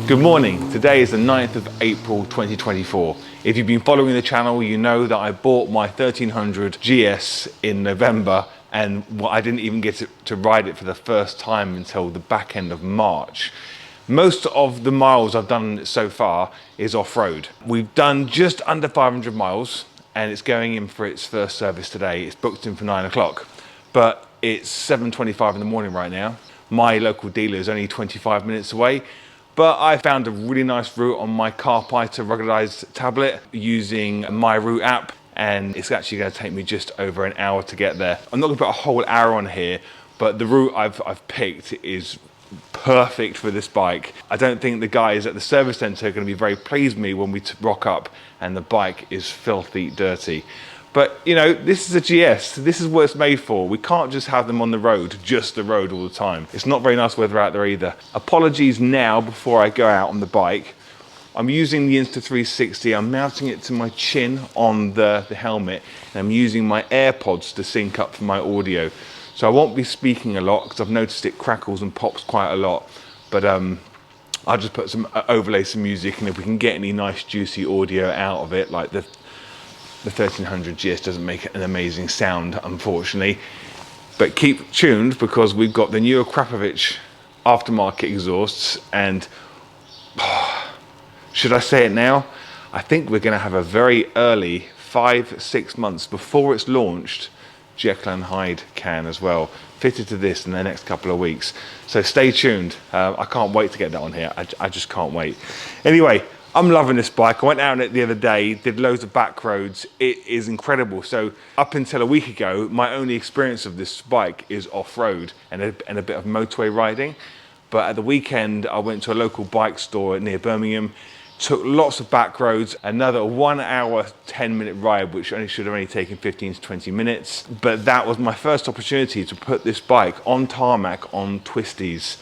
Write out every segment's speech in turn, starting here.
Good morning, today is the 9th of April 2024. If you've been following the channel, you know that I bought my 1300 GS in November and I didn't even get to ride it for the first time until the back end of March. Most of the miles I've done so far is off-road. We've done just under 500 miles and it's going in for its first service today. It's booked in for 9 o'clock, but it's 7:25 in the morning right now. My local dealer is only 25 minutes away. But I found a really nice route on my Carpe Iter ruggedized tablet using my route app, and it's actually going to take me just over an hour to get there. I'm not going to put a whole hour on here, but the route I've picked is perfect for this bike. I don't think the guys at the service center are going to be very pleased with me when we rock up and the bike is filthy dirty. But you know, this is a GS, this is what it's made for. We can't just have them on the road, just the road all the time. It's not very nice weather out there either. Apologies now before I go out on the bike. I'm using the Insta360, I'm mounting it to my chin on the helmet, and I'm using my AirPods to sync up for my audio. So I won't be speaking a lot because I've noticed it crackles and pops quite a lot. But I'll just put overlay some music, and if we can get any nice juicy audio out of it, like the 1300 GS doesn't make an amazing sound, unfortunately. But keep tuned because we've got the newer Krapovich aftermarket exhausts, and should I say it now? I think we're going to have a very early 5-6 months before it's launched Jekyll and Hyde can as well, fitted to this in the next couple of weeks. So stay tuned. I can't wait to get that on here. I just can't wait. Anyway, I'm loving this bike. I went out on it the other day, did loads of back roads. It is incredible. So up until a week ago, my only experience of this bike is off-road and a bit of motorway riding. But at the weekend, I went to a local bike store near Birmingham, took lots of back roads, another 1 hour, 10-minute ride, which should have only taken 15 to 20 minutes. But that was my first opportunity to put this bike on tarmac on twisties.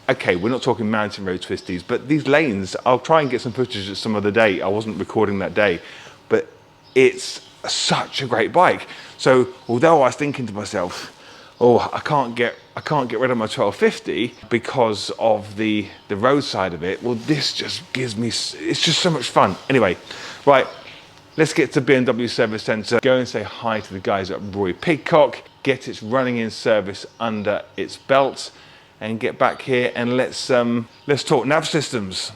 Okay, we're not talking mountain road twisties, but these lanes, I'll try and get some footage some other day. I wasn't recording that day, but it's such a great bike. So although I was thinking to myself, oh, I can't get rid of my 1250 because of the road side of it, well, this just gives me, it's just so much fun. Anyway, right, let's get to BMW Service Centre, go and say hi to the guys at Roy Pigcock, get its running in service under its belt, and get back here and let's talk nav systems.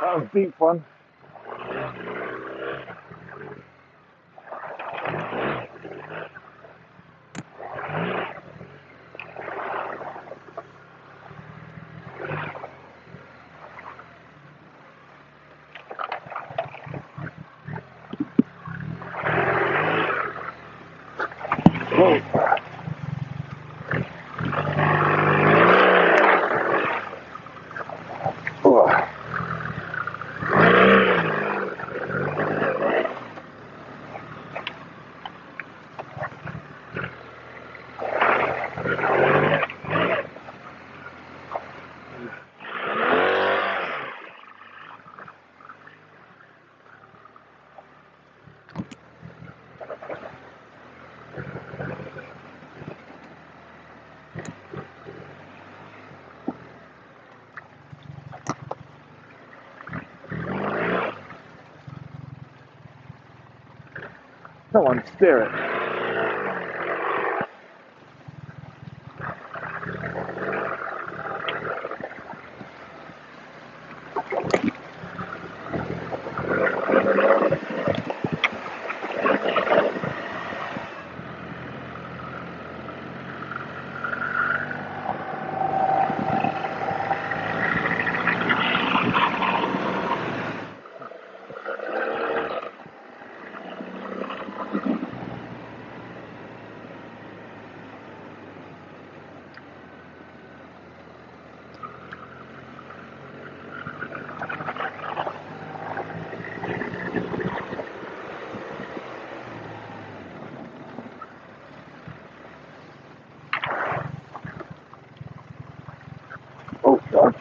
That was deep one. Come on, steer it. Oh, God.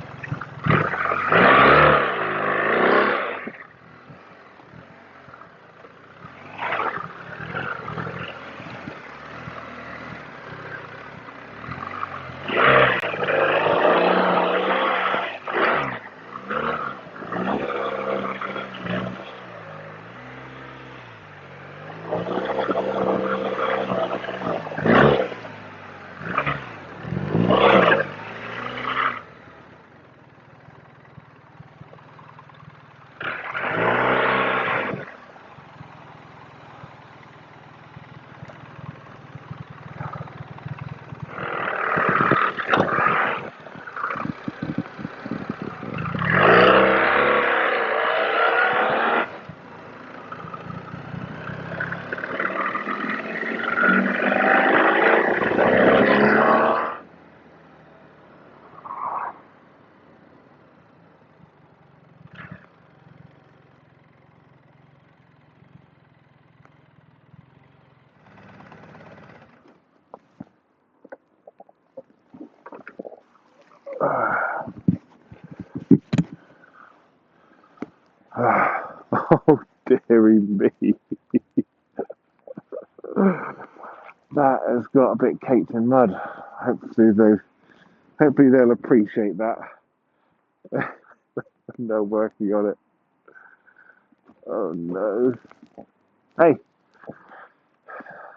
Oh, dearie me. That has got a bit caked in mud. Hopefully they'll appreciate that. No working on it. Oh no. Hey,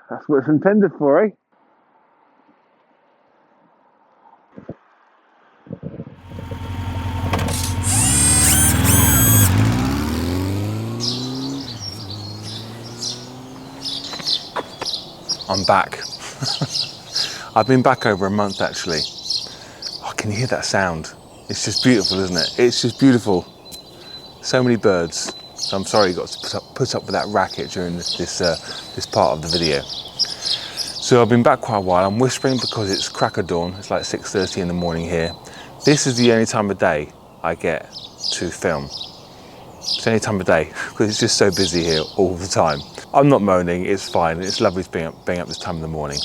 that's what it's intended for, eh? I'm back. I've been back over a month actually. Oh, can you hear that sound? It's just beautiful, isn't it? It's just beautiful. So many birds. So I'm sorry you got to put up with that racket during this part of the video. So I've been back quite a while. I'm whispering because it's crack of dawn. It's like 6:30 in the morning here. This is the only time of day I get to film. It's the only time of day because it's just so busy here all the time. I'm not moaning, it's fine. It's lovely to being up this time in the morning.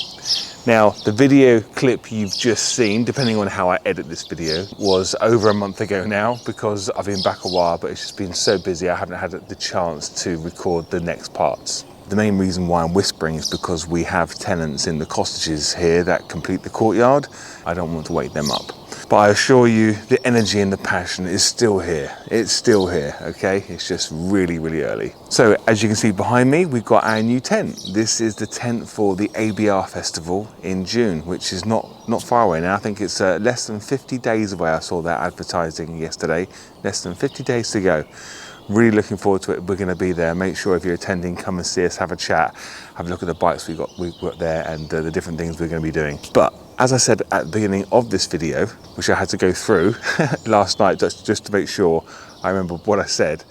Now, the video clip you've just seen, depending on how I edit this video, was over a month ago now because I've been back a while, but it's just been so busy I haven't had the chance to record the next parts. The main reason why I'm whispering is because we have tenants in the cottages here that complete the courtyard. I don't want to wake them up. But I assure you, the energy and the passion is still here. It's still here, okay? It's just really, really early. So, as you can see behind me, we've got our new tent. This is the tent for the ABR festival in June, which is not far away now. I think it's less than 50 days away. I saw that advertising yesterday. Less than 50 days to go. Really looking forward to it. We're going to be there. Make sure if you're attending, come and see us, have a chat, have a look at the bikes we've got there and the different things we're going to be doing. But as I said at the beginning of this video, which I had to go through last night just to make sure I remember what I said,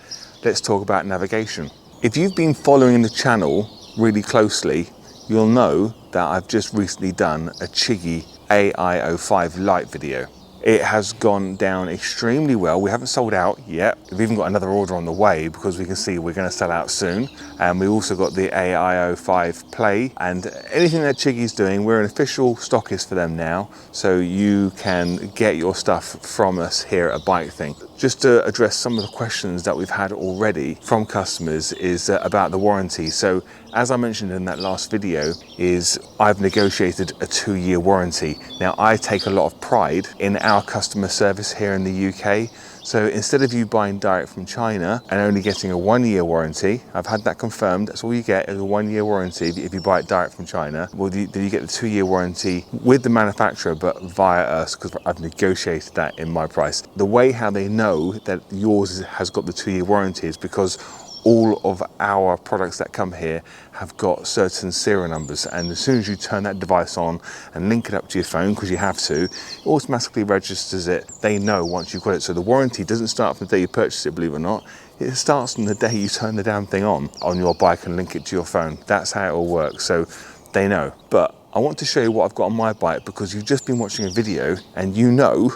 let's talk about navigation. If you've been following the channel really closely, you'll know that I've just recently done a Chigee AI05 Lite video. It has gone down extremely well. We haven't sold out yet. We've even got another order on the way because we can see we're going to sell out soon. And we also got the AI05 Play, and anything that Chigee's doing, we're an official stockist for them now. So you can get your stuff from us here at Bike Thing. Just to address some of the questions that we've had already from customers is about the warranty. So as I mentioned in that last video, is I've negotiated a 2-year warranty. Now I take a lot of pride in our customer service here in the UK. So instead of you buying direct from China and only getting a 1-year warranty, I've had that confirmed. That's all you get is a 1-year warranty if you buy it direct from China. Well, then you get the 2-year warranty with the manufacturer, but via us, because I've negotiated that in my price. The way how they know that yours has got the 2-year warranty is because all of our products that come here have got certain serial numbers, and as soon as you turn that device on and link it up to your phone, because you have to, it automatically registers it. They know once you've got it. So the warranty doesn't start from the day you purchase it, believe it or not. It starts from the day you turn the damn thing on your bike and link it to your phone. That's how it all works. So they know. But I want to show you what I've got on my bike, because you've just been watching a video and you know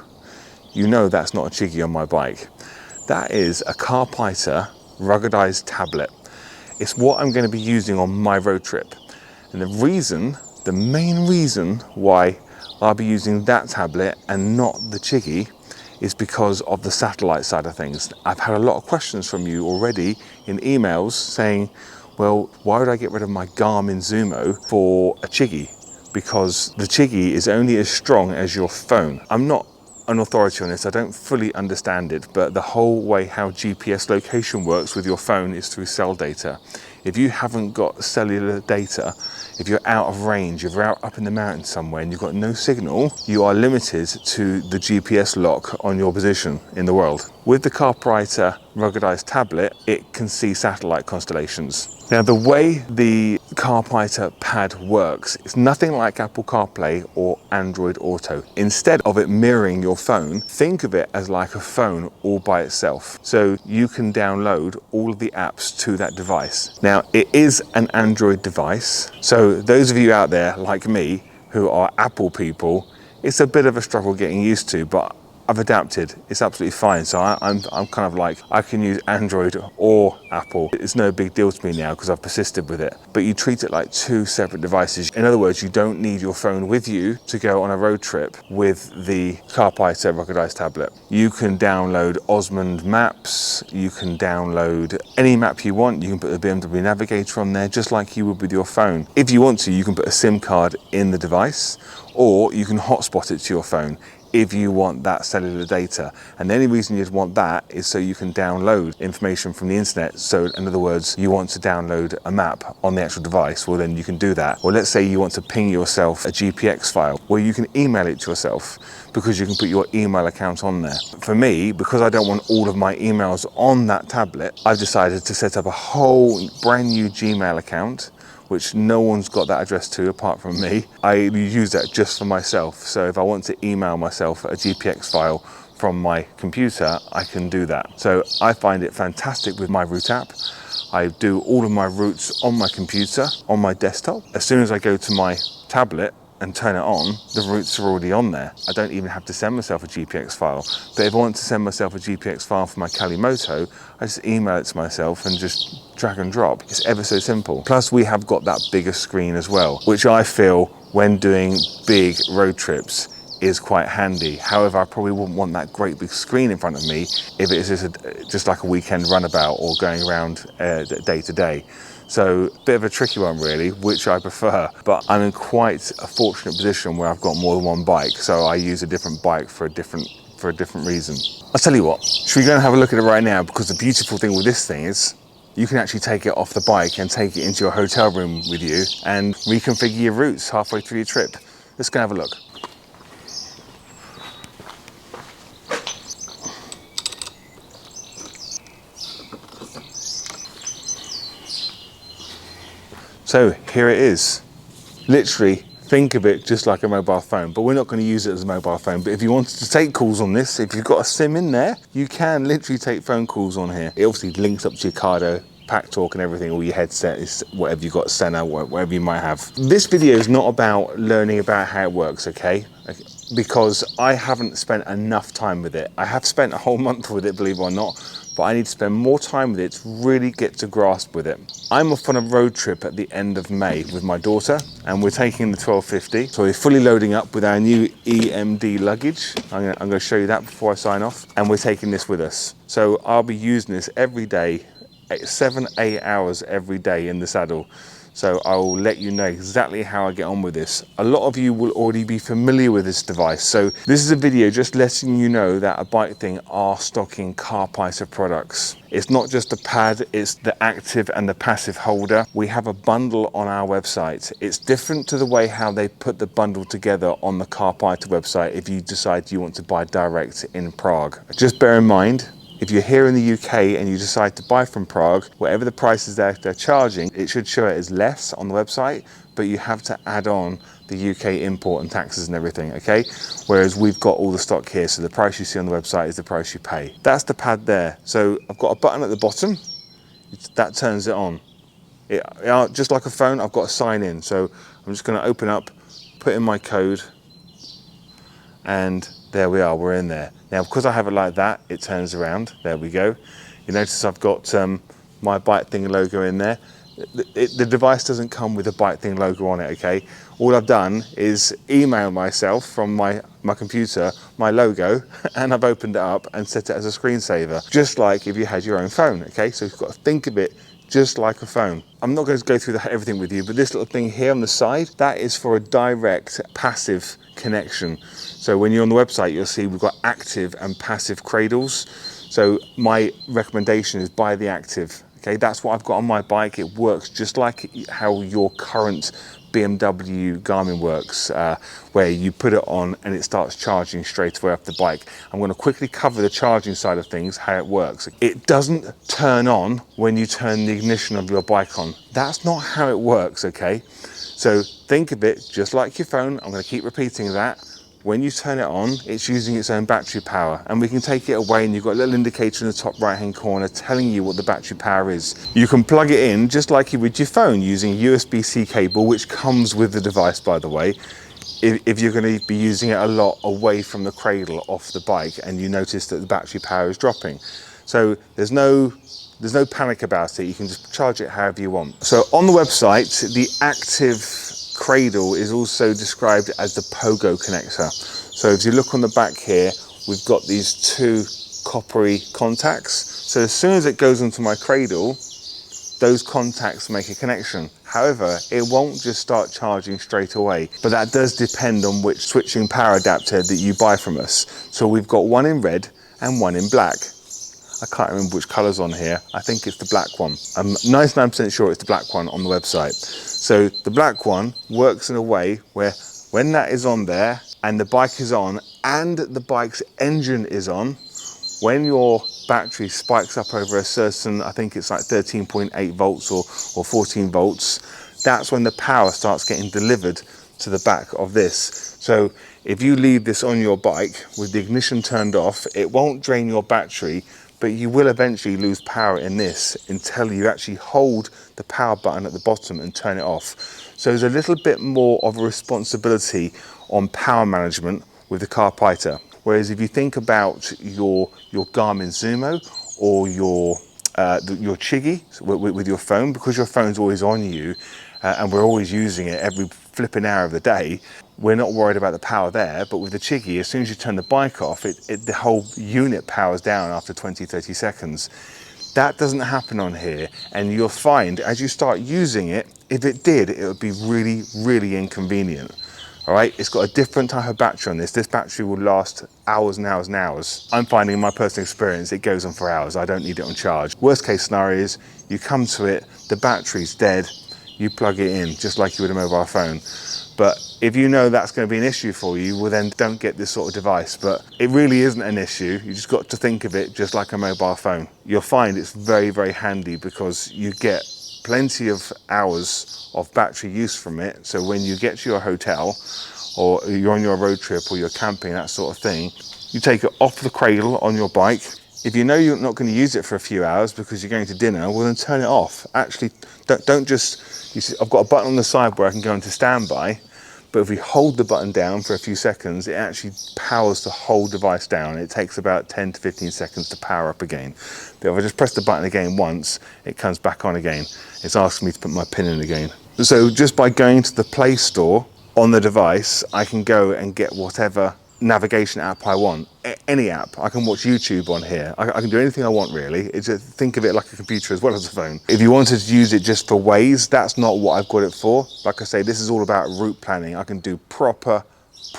that's not a Chigee on my bike. That is a Carpe Iter ruggedized tablet. It's what I'm going to be using on my road trip. And the main reason why I'll be using that tablet and not the Chigee is because of the satellite side of things. I've had a lot of questions from you already in emails saying, well, why would I get rid of my Garmin Zumo for a Chigee? Because the Chigee is only as strong as your phone. I'm not an authority on this, I don't fully understand it, but the whole way how GPS location works with your phone is through cell data. If you haven't got cellular data, if you're out of range, if you're out up in the mountains somewhere and you've got no signal, you are limited to the GPS lock on your position in the world. With the Carpe Iter ruggedized tablet, it can see satellite constellations. Now, the way the Carpe Iter pad works, it's nothing like Apple CarPlay or Android Auto. Instead of it mirroring your phone, think of it as like a phone all by itself. So you can download all of the apps to that device. Now, it is an Android device. So those of you out there like me who are Apple people, it's a bit of a struggle getting used to, but I've adapted. It's absolutely fine. So I'm kind of like, I can use Android or Apple. It's no big deal to me now because I've persisted with it. But you treat it like 2 separate devices. In other words, you don't need your phone with you to go on a road trip with the Carpe Iter ruggedized tablet. You can download Osmond Maps. You can download any map you want. You can put the BMW Navigator on there just like you would with your phone. If you want to, you can put a SIM card in the device, or you can hotspot it to your phone if you want that cellular data. And the only reason you'd want that is so you can download information from the internet. So in other words, you want to download a map on the actual device, well then you can do that. Or let's say you want to ping yourself a GPX file, well you can email it to yourself because you can put your email account on there. For me, because I don't want all of my emails on that tablet, I've decided to set up a whole brand new Gmail account, which no one's got that address to apart from me. I use that just for myself. So if I want to email myself a GPX file from my computer, I can do that. So I find it fantastic with my route app. I do all of my routes on my computer, on my desktop. As soon as I go to my tablet and turn it on, the routes are already on there. I don't even have to send myself a GPX file. But if I want to send myself a GPX file for my Kalimoto, I just email it to myself and just drag and drop. It's ever so simple. Plus we have got that bigger screen as well, which I feel when doing big road trips is quite handy. However, I probably wouldn't want that great big screen in front of me if it is just like a weekend runabout or going around day to day. So a bit of a tricky one really, which I prefer, but I'm in quite a fortunate position where I've got more than one bike, so I use a different bike for a different reason. I'll tell you what, should we go and have a look at it right now? Because the beautiful thing with this thing is you can actually take it off the bike and take it into your hotel room with you and reconfigure your routes halfway through your trip. Let's go have a look. So here it is. Literally, think of it just like a mobile phone, but we're not going to use it as a mobile phone. But if you wanted to take calls on this, if you've got a SIM in there, you can literally take phone calls on here. It obviously links up to your pack talk and everything, all your headset is whatever you got, Senna, whatever you might have. This video is not about learning about how it works, okay? Because I haven't spent enough time with it. I have spent a whole month with it, believe it or not, but I need to spend more time with it to really get to grasp with it. I'm off on a road trip at the end of May with my daughter, and we're taking the 1250. So we're fully loading up with our new EMD luggage. I'm gonna show you that before I sign off. And we're taking this with us. So I'll be using this every day, 7-8 hours every day in the saddle. So I will let you know exactly how I get on with this. A lot of you will already be familiar with this device. So this is a video just letting you know that a Bike Thing are stocking Carpe Iter products. It's not just the pad, it's the active and the passive holder. We have a bundle on our website. It's different to the way how they put the bundle together on the Carpe Iter website if you decide you want to buy direct in Prague. Just bear in mind, if you're here in the UK and you decide to buy from Prague, whatever the prices they're charging, it should show it as less on the website, but you have to add on the UK import and taxes and everything, okay? Whereas we've got all the stock here, so the price you see on the website is the price you pay. That's the pad there. So I've got a button at the bottom, that turns it on. Just like a phone, I've got to sign in. So I'm just gonna open up, put in my code, and there we are, we're in there. Now, because I have it like that, it turns around. There we go. You notice I've got my Bike Thing logo in there. The device doesn't come with a Bike Thing logo on it, okay? All I've done is email myself from my computer, my logo, and I've opened it up and set it as a screensaver, just like if you had your own phone, okay? So you've got to think of it just like a phone. I'm not going to go through everything with you, but this little thing here on the side, that is for a direct passive connection. So when you're on the website, you'll see we've got active and passive cradles. So my recommendation is buy the active. Okay, that's what I've got on my bike. It works just like how your current BMW Garmin works, where you put it on and it starts charging straight away off the bike. I'm going to quickly cover the charging side of things, how it works. It doesn't turn on when you turn the ignition of your bike on. That's not how it works, okay? So think of it just like your phone. I'm going to keep repeating that. When you turn it on, it's using its own battery power, and we can take it away and you've got a little indicator in the top right hand corner telling you what the battery power is. You can plug it in just like you would your phone using a USB-C cable, which comes with the device, by the way, if you're going to be using it a lot away from the cradle off the bike and you notice that the battery power is dropping. So there's no panic about it. You can just charge it however you want. So on the website, the active cradle is also described as the pogo connector. So if you look on the back here, we've got these two coppery contacts. So as soon as it goes into my cradle, those contacts make a connection. However, it won't just start charging straight away, but that does depend on which switching power adapter that you buy from us. So we've got one in red and one in black. I can't remember which colour's on here. I think it's the black one. I'm 99% sure it's the black one on the website. So the black one works in a way where when that is on there and the bike is on and the bike's engine is on, when your battery spikes up over a certain, I think it's like 13.8 volts or 14 volts, that's when the power starts getting delivered to the back of this. So if you leave this on your bike with the ignition turned off, it won't drain your battery, but you will eventually lose power in this until you actually hold the power button at the bottom and turn it off. So there's a little bit more of a responsibility on power management with the Carpe Iter. Whereas if you think about your Garmin Zumo or your Chigee with your phone, because your phone's always on you and we're always using it every flipping hour of the day, we're not worried about the power there. But with the Chigee, as soon as you turn the bike off, the whole unit powers down after 20-30 seconds. That doesn't happen on here, and you'll find as you start using it, if it did, it would be really, really inconvenient. All right, it's got a different type of battery on this. This battery will last hours and hours and hours. I'm finding in my personal experience, it goes on for hours. I don't need it on charge. Worst case scenario is you come to it, the battery's dead, you plug it in just like you would a mobile phone. But if you know that's going to be an issue for you, well then don't get this sort of device. But it really isn't an issue. You just got to think of it just like a mobile phone. You'll find it's very, very handy because you get plenty of hours of battery use from it. So when you get to your hotel or you're on your road trip or you're camping, that sort of thing, you take it off the cradle on your bike, If you know you're not going to use it for a few hours because you're going to dinner, well then turn it off. Actually, don't just, you see, I've got a button on the side where I can go into standby, but if we hold the button down for a few seconds, it actually powers the whole device down. It takes about 10 to 15 seconds to power up again. But if I just press the button again once, it comes back on again. It's asking me to put my pin in again. So just by going to the Play Store on the device, I can go and get whatever navigation app I want. Any app. I can watch YouTube on here. I can do anything I want really. It's just, think of it like a computer as well as a phone. If you wanted to use it just for Waze, that's not what I've got it for. Like I say, this is all about route planning. I can do proper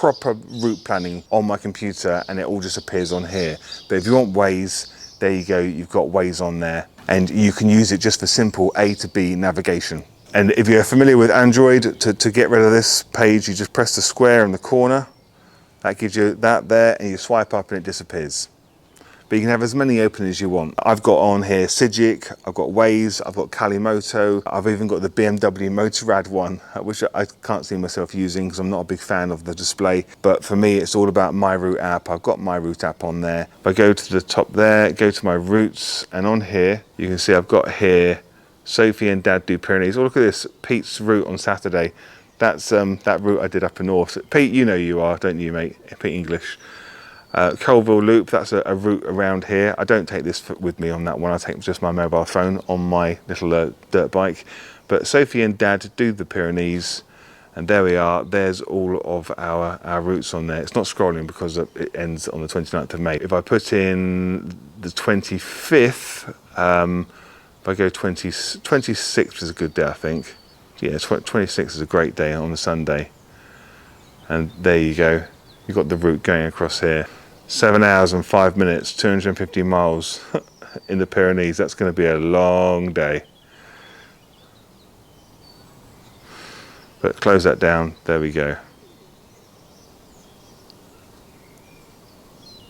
route planning on my computer and it all just appears on here. But if you want Waze, there you go, you've got Waze on there. And you can use it just for simple A to B navigation. And if you're familiar with Android, to get rid of this page, you just press the square in the corner. That gives you that there, and you swipe up and it disappears. But you can have as many open as you want. I've got on here Chigee, I've got Waze, I've got Kalimoto, I've even got the BMW Motorrad one, which I can't see myself using because I'm not a big fan of the display. But for me, it's all about my route app. I've got my route app on there. If I go to the top there, go to my routes, and on here, you can see I've got here, Sophie and Dad do Pyrenees. Oh, look at this, Pete's route on Saturday. That's that route I did up in north. Pete, you know you are, don't you, mate? Pete English. Colville Loop, that's a route around here. I don't take this with me on that one. I take just my mobile phone on my little dirt bike. But Sophie and Dad do the Pyrenees, and there we are. There's all of our routes on there. It's not scrolling because it ends on the 29th of May. If I put in the 25th, if I go 26th is a good day, I think. Yeah, 26 is a great day on a Sunday. And there you go. You've got the route going across here. 7 hours and 5 minutes, 250 miles in the Pyrenees. That's going to be a long day. But close that down. There we go.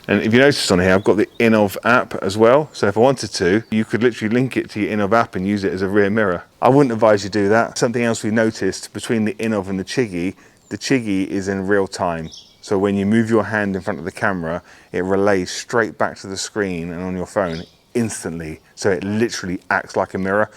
And if you notice on here, I've got the Innov app as well. So if I wanted to, you could literally link it to your Innov app and use it as a rear mirror. I wouldn't advise you do that. Something else we noticed between the Innov and the Chigee is in real time. So when you move your hand in front of the camera, it relays straight back to the screen and on your phone instantly. So it literally acts like a mirror.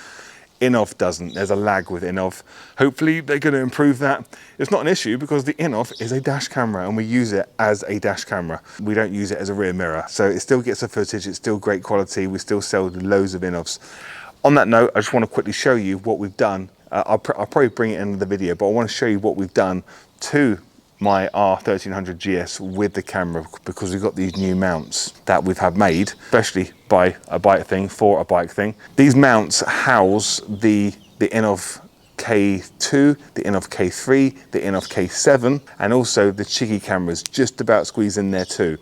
Innov doesn't. There's a lag with Innov. Hopefully they're going to improve that. It's not an issue because the Innov is a dash camera and we use it as a dash camera. We don't use it as a rear mirror. So it still gets the footage. It's still great quality. We still sell loads of Innovs. On that note, I just want to quickly show you what we've done. I'll probably bring it into the video, but I want to show you what we've done to my R1300 GS with the camera because we've got these new mounts that we've had made, especially by a bike thing, for a bike thing. These mounts house the Innov K2, the Innov K3, the Innov K7, and also the Chigee cameras just about squeeze in there too.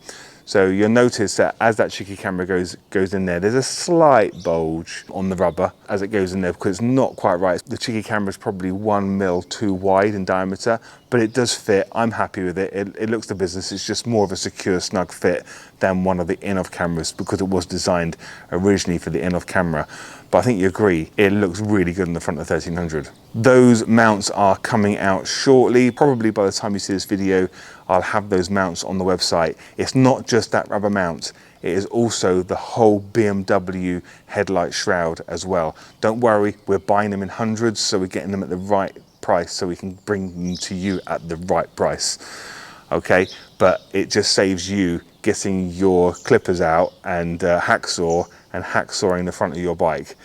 So you'll notice that as that Chigee camera goes in there, there's a slight bulge on the rubber as it goes in there because it's not quite right. The Chigee camera is probably 1 mil too wide in diameter, but it does fit. I'm happy with it. It looks the business. It's just more of a secure, snug fit than one of the Innov cameras because it was designed originally for the Innov camera. But I think you agree, it looks really good in the front of the 1300. Those mounts are coming out shortly. Probably by the time you see this video, I'll have those mounts on the website. It's not just that rubber mount, it is also the whole BMW headlight shroud as well. Don't worry, we're buying them in hundreds, so we're getting them at the right price so we can bring them to you at the right price. Okay, but it just saves you getting your clippers out and hacksawing the front of your bike.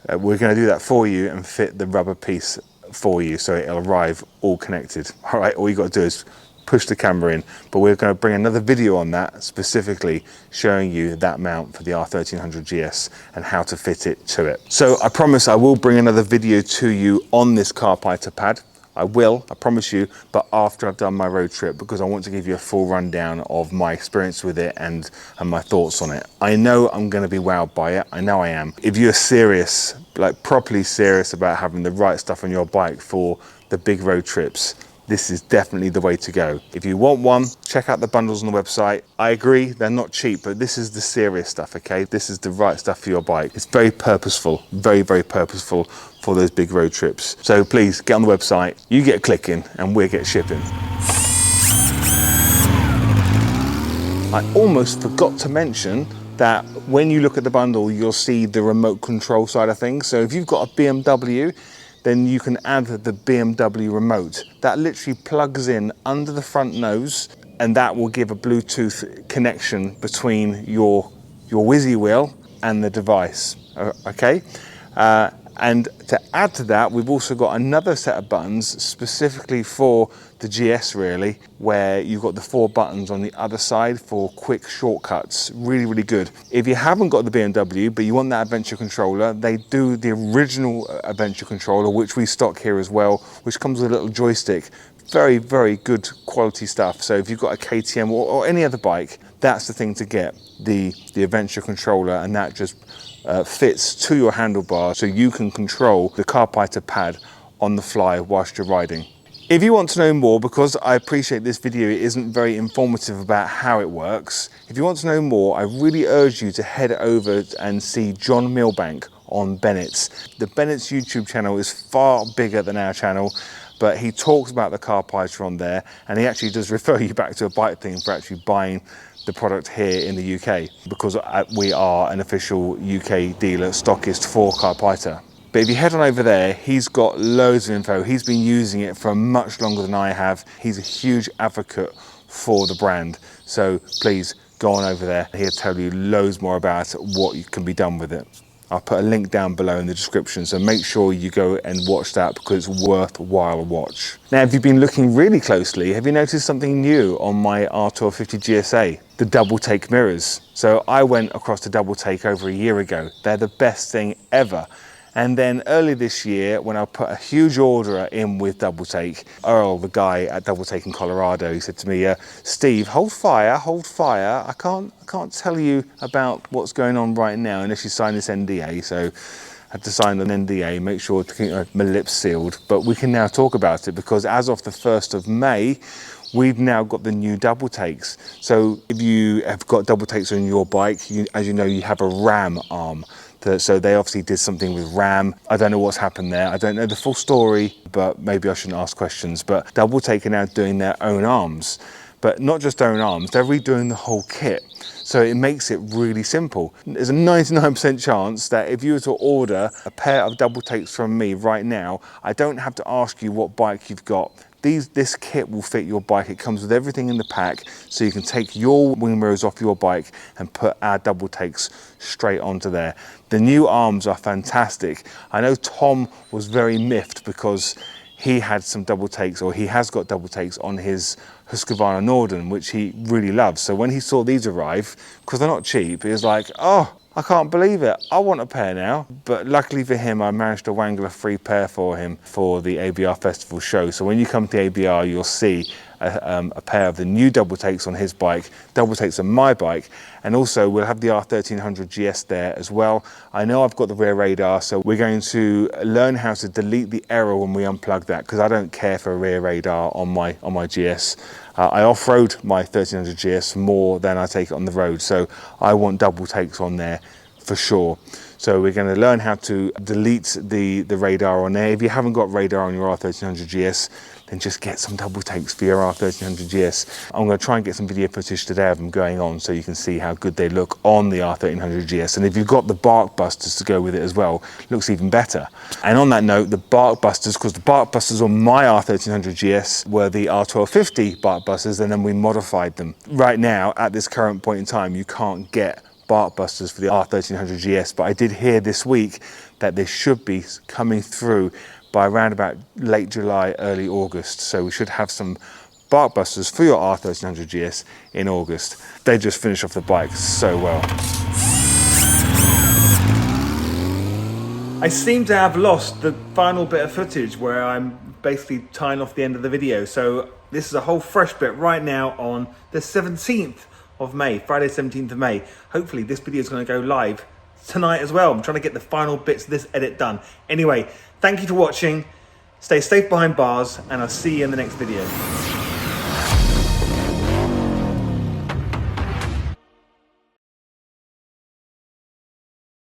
We're going to do that for you and fit the rubber piece for you so it'll arrive all connected. All right, all you got to do is push the camera in, but we're going to bring another video on that specifically showing you that mount for the R1300 GS and how to fit it to it. So I promise I will bring another video to you on this Carpe Iter pad. I will, I promise you, but after I've done my road trip because I want to give you a full rundown of my experience with it and my thoughts on it. I know I'm going to be wowed by it. I know I am. If you're serious, like properly serious about having the right stuff on your bike for the big road trips, this is definitely the way to go. If you want one, check out the bundles on the website. I agree, they're not cheap, but this is the serious stuff, okay? This is the right stuff for your bike. It's very purposeful, very, very purposeful for those big road trips. So please get on the website, you get clicking and we get shipping. I almost forgot to mention that when you look at the bundle, you'll see the remote control side of things. So if you've got a BMW, then you can add the BMW remote. That literally plugs in under the front nose, and that will give a Bluetooth connection between your Whizzy wheel and the device, okay? And to add to that, we've also got another set of buttons specifically for the GS really, where you've got the 4 buttons on the other side for quick shortcuts. Really, really good. If you haven't got the BMW, but you want that adventure controller, they do the original adventure controller, which we stock here as well, which comes with a little joystick. Very, very good quality stuff. So if you've got a KTM or any other bike, that's the thing to get, the adventure controller, and that just fits to your handlebar so you can control the Carpe Iter pad on the fly whilst you're riding. If you want to know more, because I appreciate this video isn't very informative about how it works, if you want to know more, I really urge you to head over and see John Milbank on Bennetts. The Bennetts YouTube channel is far bigger than our channel, but he talks about the Carpe Iter on there, and he actually does refer you back to a bike thing for actually buying the product here in the UK, because we are an official UK dealer stockist for Carpe Iter. But if you head on over there, he's got loads of info. He's been using it for much longer than I have. He's a huge advocate for the brand. So please go on over there. He'll tell you loads more about what can be done with it. I'll put a link down below in the description, so make sure you go and watch that because it's worthwhile a watch. Now, if you've been looking really closely, have you noticed something new on my R1250 GSA? The DoubleTake mirrors. So I went across to DoubleTake over a year ago. They're the best thing ever. And then early this year, when I put a huge order in with DoubleTake, Earl, the guy at DoubleTake in Colorado, he said to me, Steve, hold fire. I can't tell you about what's going on right now unless you sign this NDA. So I had to sign an NDA, make sure to keep my lips sealed. But we can now talk about it because as of the 1st of May, we've now got the new DoubleTakes. So if you have got DoubleTakes on your bike, as you know, you have a RAM arm. So they obviously did something with RAM. I don't know what's happened there. I don't know the full story, but maybe I shouldn't ask questions. But DoubleTake are now doing their own arms, but not just their own arms, they're redoing the whole kit. So it makes it really simple. There's a 99% chance that if you were to order a pair of DoubleTakes from me right now, I don't have to ask you what bike you've got. This kit will fit your bike. It comes with everything in the pack, so you can take your wing mirrors off your bike and put our DoubleTakes straight onto there. The new arms are fantastic. I know Tom was very miffed because he had some DoubleTakes, or he has got DoubleTakes on his Husqvarna Norden, which he really loves. So when he saw these arrive, because they're not cheap, he was like, oh, I can't believe it. I want a pair now. But luckily for him, I managed to wangle a free pair for him for the ABR Festival show. So when you come to ABR, you'll see a pair of the new DoubleTakes on his bike. DoubleTakes on my bike. And also we'll have the R1300 GS there as well. I know I've got the rear radar, so we're going to learn how to delete the error when we unplug that, because I don't care for a rear radar on my GS. I off-road my 1300 GS more than I take it on the road, so I want DoubleTakes on there for sure. So we're going to learn how to delete the radar on there. If you haven't got radar on your R1300 GS, then just get some DoubleTakes for your R1300 GS. I'm going to try and get some video footage today of them going on so you can see how good they look on the R1300 GS. And if you've got the bark busters to go with it as well, it looks even better. And on that note, the bark busters, because the bark busters on my R1300 GS were the R1250 bark busters, and then we modified them. Right now, at this current point in time, you can't get bark busters for the R1300 GS, but I did hear this week that they should be coming through by around about late July, early August. So we should have some bark busters for your R1300 GS in August. They just finish off the bike so well. I seem to have lost the final bit of footage where I'm basically tying off the end of the video. So this is a whole fresh bit right now on the 17th of May, Friday 17th of May. Hopefully this video is going to go live tonight as well. I'm trying to get the final bits of this edit done. Anyway, thank you for watching. Stay safe behind bars, and I'll see you in the next video.